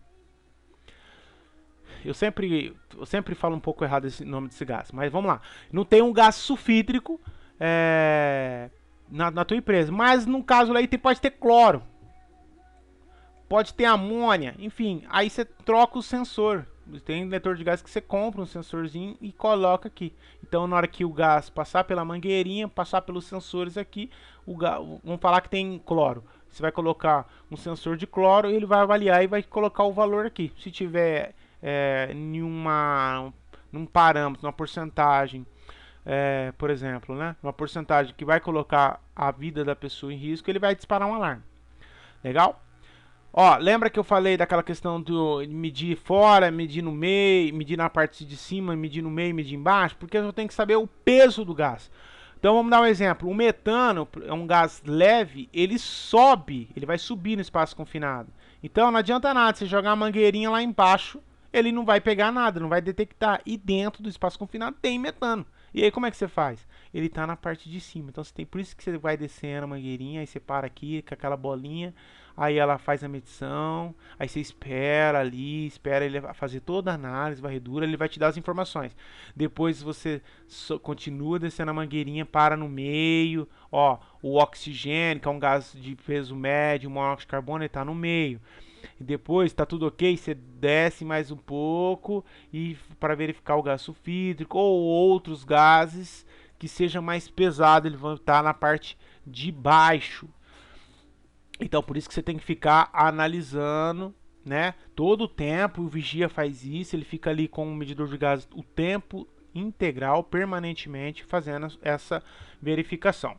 eu sempre falo um pouco errado esse nome desse gás, mas vamos lá. Não tem um gás sulfídrico na tua empresa, mas no caso aí pode ter cloro, pode ter amônia, enfim. Aí você troca o sensor. Tem leitor de gás que você compra um sensorzinho e coloca aqui. Então na hora que o gás passar pela mangueirinha, passar pelos sensores aqui, vamos falar que tem cloro. Você vai colocar um sensor de cloro e ele vai avaliar e vai colocar o valor aqui. Se tiver num parâmetro, numa porcentagem, por exemplo, né, uma porcentagem que vai colocar a vida da pessoa em risco, ele vai disparar um alarme. Legal? Ó, lembra que eu falei daquela questão do medir fora, medir no meio, medir na parte de cima, medir no meio, medir embaixo? Porque eu tenho que saber o peso do gás. Então vamos dar um exemplo. O metano é um gás leve, ele vai subir no espaço confinado. Então não adianta nada você jogar a mangueirinha lá embaixo, ele não vai pegar nada, não vai detectar. E dentro do espaço confinado tem metano. E aí como é que você faz? Ele está na parte de cima. Então por isso que você vai descendo a mangueirinha, aí você para aqui com aquela bolinha, aí ela faz a medição, aí você espera ele fazer toda a análise, varredura, ele vai te dar as informações. Depois você continua descendo a mangueirinha, para no meio, ó, o oxigênio, que é um gás de peso médio, o monóxido de carbono, ele está no meio. E depois está tudo ok, você desce mais um pouco e para verificar o gás sulfídrico ou outros gases que seja mais pesado, eles vão estar na parte de baixo. Então por isso que você tem que ficar analisando, né, todo o tempo. O vigia faz isso, ele fica ali com o medidor de gás o tempo integral, permanentemente fazendo essa verificação.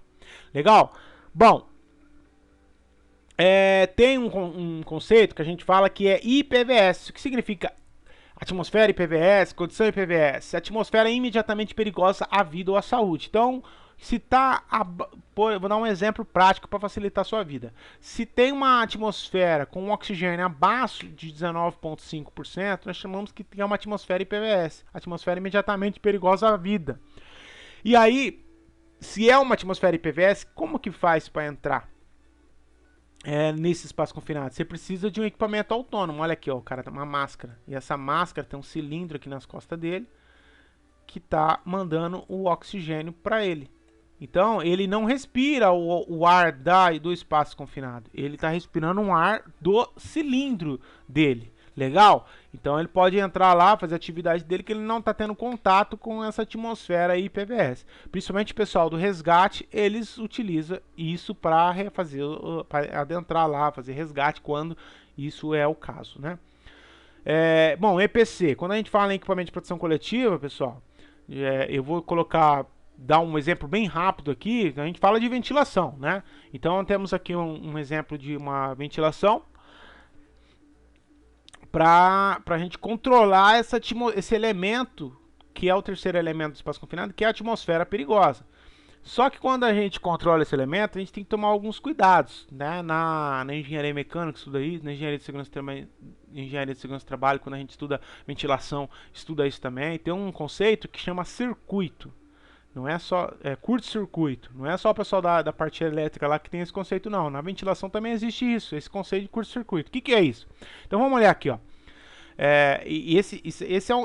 Legal? Bom, tem um conceito que a gente fala que é IPVS. O que significa atmosfera IPVS, condição IPVS? A atmosfera é imediatamente perigosa à vida ou à saúde. Então, se tá, vou dar um exemplo prático para facilitar a sua vida. Se tem uma atmosfera com oxigênio abaixo de 19,5%, nós chamamos que é uma atmosfera IPVS, atmosfera imediatamente perigosa à vida. E aí, se é uma atmosfera IPVS, como que faz para entrar nesse espaço confinado? Você precisa de um equipamento autônomo. Olha aqui, ó, o cara tem uma máscara, e essa máscara tem um cilindro aqui nas costas dele que está mandando o oxigênio para ele. Então ele não respira o ar do espaço confinado, ele está respirando um ar do cilindro dele. Legal? Então ele pode entrar lá, fazer a atividade dele, que ele não está tendo contato com essa atmosfera aí IPVS. Principalmente o pessoal do resgate, eles utilizam isso para adentrar lá, fazer resgate quando isso é o caso, né? Bom, EPC, quando a gente fala em equipamento de proteção coletiva, pessoal, eu vou dar um exemplo bem rápido aqui. A gente fala de ventilação, né? Então temos aqui um exemplo de uma ventilação para a gente controlar esse elemento, que é o terceiro elemento do espaço confinado, que é a atmosfera perigosa. Só que quando a gente controla esse elemento, a gente tem que tomar alguns cuidados, né? Na engenharia mecânica, estuda isso, na engenharia de segurança do trabalho, quando a gente estuda ventilação, estuda isso também. Tem um conceito que chama circuito, Não é só curto-circuito. Não é só o pessoal da parte elétrica lá que tem esse conceito, não. Na ventilação também existe isso, esse conceito de curto-circuito. O que é isso? Então vamos olhar aqui, ó.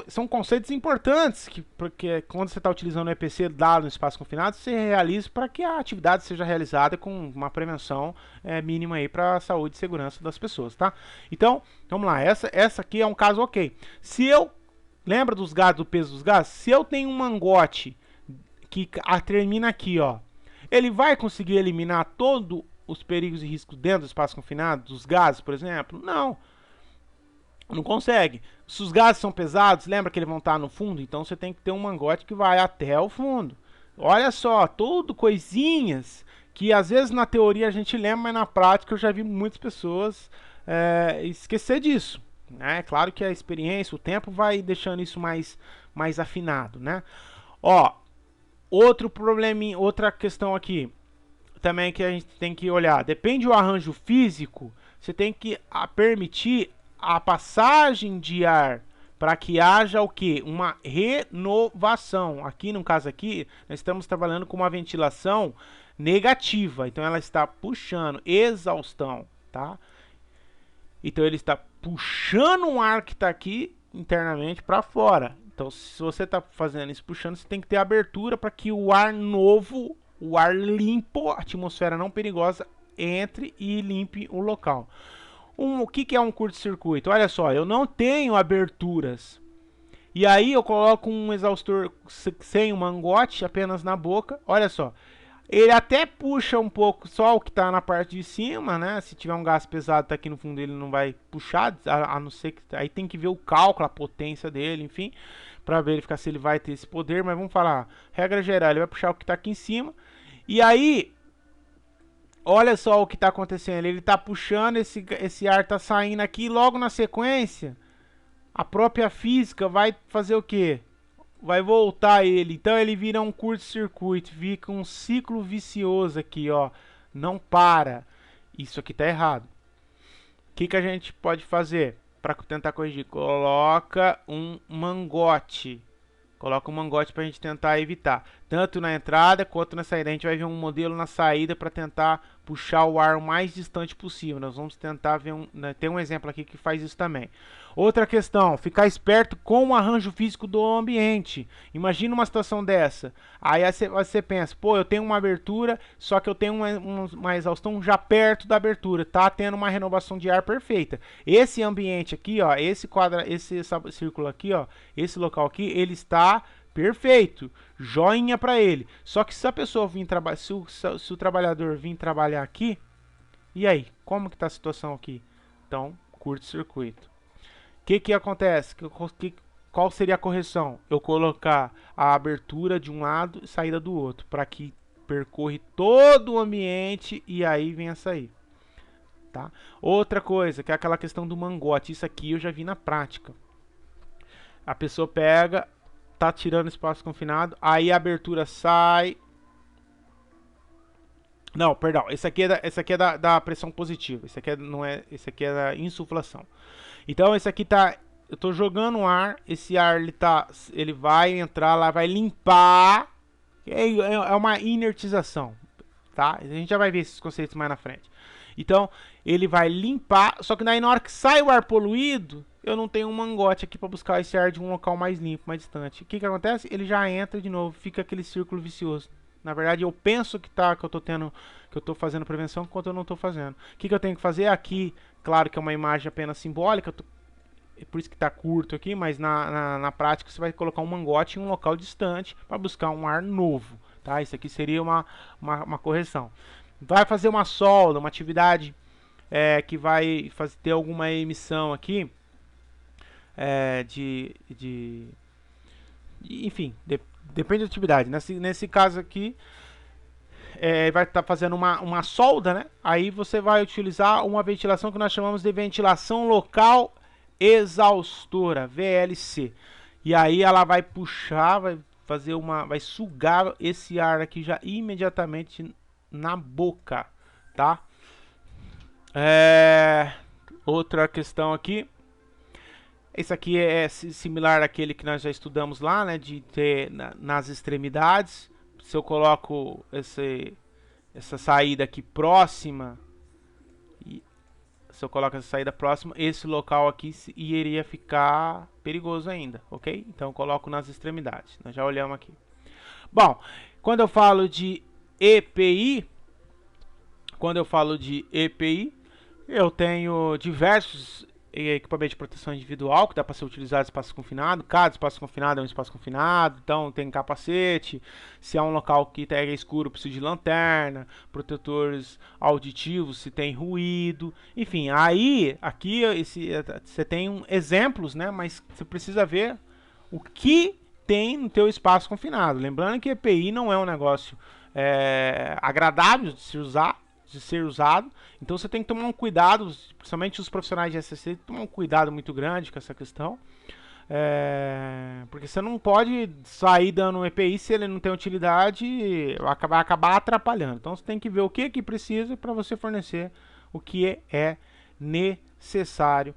São conceitos importantes porque quando você está utilizando o EPC dado no espaço confinado, você realiza para que a atividade seja realizada com uma prevenção mínima aí para a saúde e segurança das pessoas, tá? Então, vamos lá, essa aqui é um caso ok. Se eu, lembra dos gases, do peso dos gases? Se eu tenho um mangote que termina aqui, ó, ele vai conseguir eliminar todos os perigos e riscos dentro do espaço confinado, dos gases, por exemplo? Não. Não consegue. Se os gases são pesados, lembra que eles vão estar no fundo? Então você tem que ter um mangote que vai até o fundo. Olha só, tudo coisinhas que às vezes na teoria a gente lembra, mas na prática eu já vi muitas pessoas esquecer disso. Né? É claro que a experiência, o tempo vai deixando isso mais afinado. Né? Ó, outro probleminha, outra questão aqui também que a gente tem que olhar. Depende do arranjo físico, você tem que permitir a passagem de ar para que haja o que? Uma renovação. Aqui no caso aqui, nós estamos trabalhando com uma ventilação negativa. Então ela está puxando exaustão, tá? Então ele está puxando um ar que está aqui internamente para fora. Então se você está fazendo isso puxando, você tem que ter abertura para que o ar novo, o ar limpo, a atmosfera não perigosa entre e limpe o local. O que é um curto-circuito? Olha só, eu não tenho aberturas. E aí eu coloco um exaustor sem um mangote, apenas na boca. Olha só, ele até puxa um pouco só o que está na parte de cima, né? Se tiver um gás pesado tá aqui no fundo, ele não vai puxar, a não ser que... Aí tem que ver o cálculo, a potência dele, enfim, para verificar se ele vai ter esse poder. Mas vamos falar, regra geral, ele vai puxar o que está aqui em cima. E aí... Olha só o que está acontecendo, ele está puxando, esse ar está saindo aqui, logo na sequência, a própria física vai fazer o que? Vai voltar ele, então ele vira um curto-circuito, fica um ciclo vicioso aqui, ó, não para. Isso aqui está errado. O que a gente pode fazer para tentar corrigir? Coloca um mangote. Coloca um mangote para a gente tentar evitar. Tanto na entrada quanto na saída. A gente vai ver um modelo na saída para tentar puxar o ar o mais distante possível. Nós vamos tentar ver tem um exemplo aqui que faz isso também. Outra questão, ficar esperto com o arranjo físico do ambiente. Imagina uma situação dessa. Aí você pensa, pô, eu tenho uma abertura, só que eu tenho uma exaustão já perto da abertura. Tá tendo uma renovação de ar perfeita. Esse ambiente aqui, ó, esse círculo aqui, ó, esse local aqui, ele está perfeito. Joinha para ele. Só que se a pessoa vir trabalhar, se o trabalhador vir trabalhar aqui, e aí, como que tá a situação aqui? Então, curto-circuito. O que acontece? Qual seria a correção? Eu colocar a abertura de um lado e saída do outro, para que percorre todo o ambiente e aí venha sair. Tá? Outra coisa, que é aquela questão do mangote. Isso aqui eu já vi na prática. A pessoa pega, tá tirando espaço confinado, aí a abertura sai. Não, perdão, esse aqui é da pressão positiva. Esse aqui esse aqui é da insuflação. Então esse aqui tá, eu tô jogando ar, esse ar ele vai entrar lá, vai limpar, é uma inertização, tá? A gente já vai ver esses conceitos mais na frente. Então ele vai limpar, só que daí na hora que sai o ar poluído, eu não tenho um mangote aqui para buscar esse ar de um local mais limpo, mais distante. O que acontece? Ele já entra de novo, fica aquele círculo vicioso. Na verdade, eu penso que eu tô fazendo prevenção, enquanto eu não estou fazendo. O que eu tenho que fazer aqui? Claro que é uma imagem apenas simbólica, é por isso que está curto aqui, mas na prática você vai colocar um mangote em um local distante para buscar um ar novo. Tá? Isso aqui seria uma correção. Vai fazer uma solda, uma atividade que vai ter alguma emissão aqui, enfim, depende da atividade. Nesse caso aqui, vai estar fazendo uma solda, né? Aí você vai utilizar uma ventilação que nós chamamos de ventilação local exaustora, VLC. E aí ela vai puxar, vai sugar esse ar aqui já imediatamente na boca, tá? Outra questão aqui. Esse aqui é similar àquele que nós já estudamos lá, né? De ter nas extremidades. se eu coloco essa saída aqui próxima, se eu coloco essa saída próxima, esse local aqui iria ficar perigoso ainda, ok? Então eu coloco nas extremidades. Nós já olhamos aqui. Bom, quando eu falo de EPI, eu tenho diversos equipamentos de proteção individual que dá para ser utilizado em espaço confinado. Cada espaço confinado é um espaço confinado, então tem capacete. Se é um local que é escuro, precisa de lanterna, protetores auditivos, se tem ruído, enfim. Aí, aqui você tem exemplos, né? Mas você precisa ver o que tem no teu espaço confinado. Lembrando que EPI não é um negócio agradável de ser usado, então você tem que tomar um cuidado, principalmente os profissionais de SSC, tem que tomar um cuidado muito grande com essa questão, porque você não pode sair dando um EPI se ele não tem utilidade, vai acabar atrapalhando. Então você tem que ver o que precisa para você fornecer o que é necessário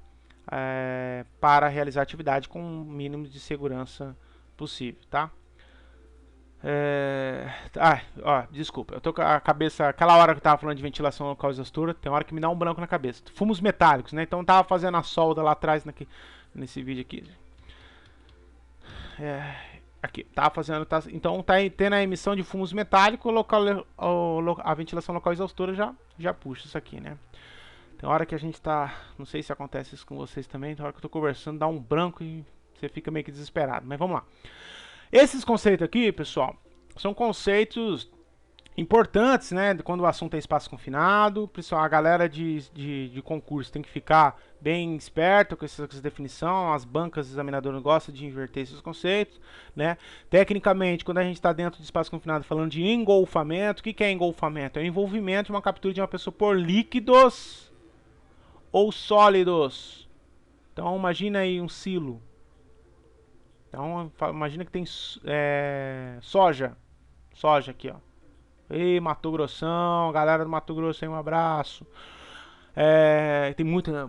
para realizar a atividade com o mínimo de segurança possível, tá? Desculpa, eu tô com a cabeça. Aquela hora que eu tava falando de ventilação local exaustora, tem hora que me dá um branco na cabeça. Fumos metálicos, né? Então eu tava fazendo a solda lá atrás nesse vídeo aqui. Aqui, tava fazendo. Então tá tendo a emissão de fumos metálicos, a ventilação local exaustora já puxa isso aqui, né? Tem hora que a gente tá. Não sei se acontece isso com vocês também. Tem hora que eu tô conversando, dá um branco e você fica meio que desesperado. Mas vamos lá. Esses conceitos aqui, pessoal, são conceitos importantes, né? Quando o assunto é espaço confinado, pessoal, a galera de concurso tem que ficar bem esperto com essa definição. As bancas examinadoras gostam de inverter esses conceitos, né? Tecnicamente, quando a gente está dentro de espaço confinado falando de engolfamento, o que é engolfamento? É o envolvimento de uma captura de uma pessoa por líquidos ou sólidos. Então, imagina aí um silo. Então, imagina que tem soja aqui, ó. Ei, Mato Grossão, galera do Mato Grosso aí, um abraço. Tem muita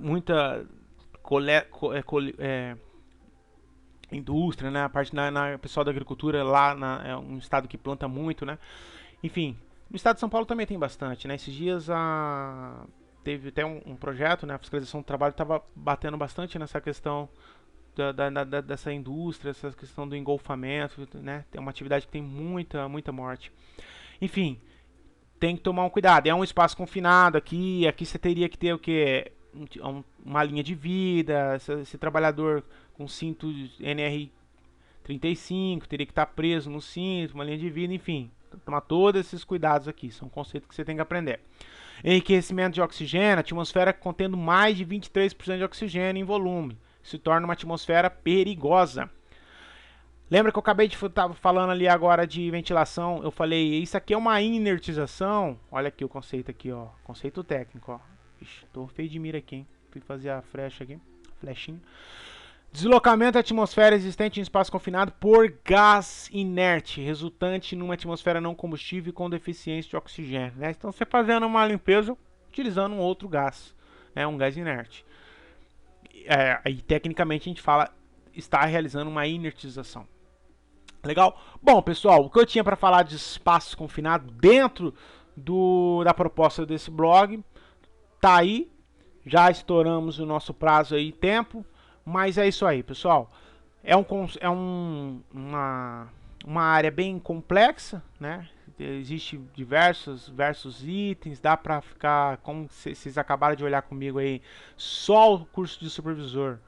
indústria, né? A parte pessoal da agricultura lá é um estado que planta muito, né? Enfim, no estado de São Paulo também tem bastante, né? Esses dias teve até um projeto, né? A fiscalização do trabalho estava batendo bastante nessa questão dessa indústria, essa questão do engolfamento, né? É uma atividade que tem muita morte. Enfim, tem que tomar um cuidado. É um espaço confinado aqui você teria que ter o que? Uma linha de vida, esse trabalhador com cinto NR35 teria que estar preso no cinto, uma linha de vida, enfim. Tomar todos esses cuidados aqui, são conceitos que você tem que aprender. Enriquecimento de oxigênio, atmosfera contendo mais de 23% de oxigênio em volume. Se torna uma atmosfera perigosa. Lembra que eu acabei de estar falando ali agora de ventilação? Eu falei, isso aqui é uma inertização. Olha aqui o conceito aqui, ó. Conceito técnico, ó. Ixi, tô feio de mira aqui, hein? Fui fazer a flecha aqui. Flechinha. Deslocamento da atmosfera existente em espaço confinado por gás inerte, resultante numa atmosfera não combustível com deficiência de oxigênio, né? Então você fazendo uma limpeza utilizando um outro gás, né? Um gás inerte. Aí tecnicamente a gente fala está realizando uma inertização. Legal? Bom, pessoal, o que eu tinha para falar de espaço confinado dentro da proposta desse blog tá aí. Já estouramos o nosso prazo aí, tempo, mas é isso aí, pessoal. Uma área bem complexa, né? Existem diversos itens, dá para ficar, como vocês acabaram de olhar comigo aí, só o curso de supervisor.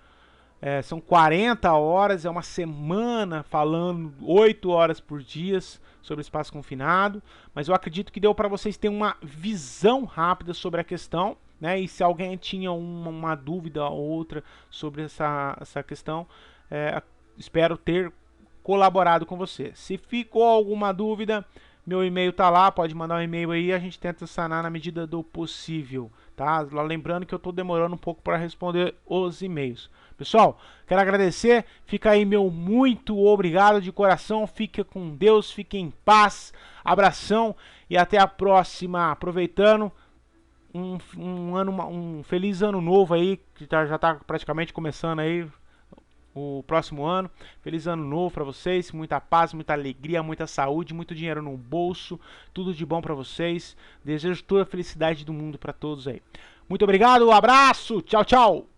São 40 horas, é uma semana falando 8 horas por dia sobre espaço confinado, mas eu acredito que deu para vocês terem uma visão rápida sobre a questão, né? E se alguém tinha uma dúvida ou outra sobre essa questão, espero ter colaborado com você. Se ficou alguma dúvida, meu e-mail tá lá, pode mandar um e-mail aí, a gente tenta sanar na medida do possível, tá? Lembrando que eu tô demorando um pouco para responder os e-mails. Pessoal, quero agradecer, fica aí meu muito obrigado de coração, fique com Deus, fique em paz, abração e até a próxima. Aproveitando, um feliz ano novo aí, que já tá praticamente começando aí, o próximo ano. Feliz ano novo para vocês, muita paz, muita alegria, muita saúde, muito dinheiro no bolso, tudo de bom para vocês. Desejo toda a felicidade do mundo para todos aí. Muito obrigado, um abraço, tchau, tchau.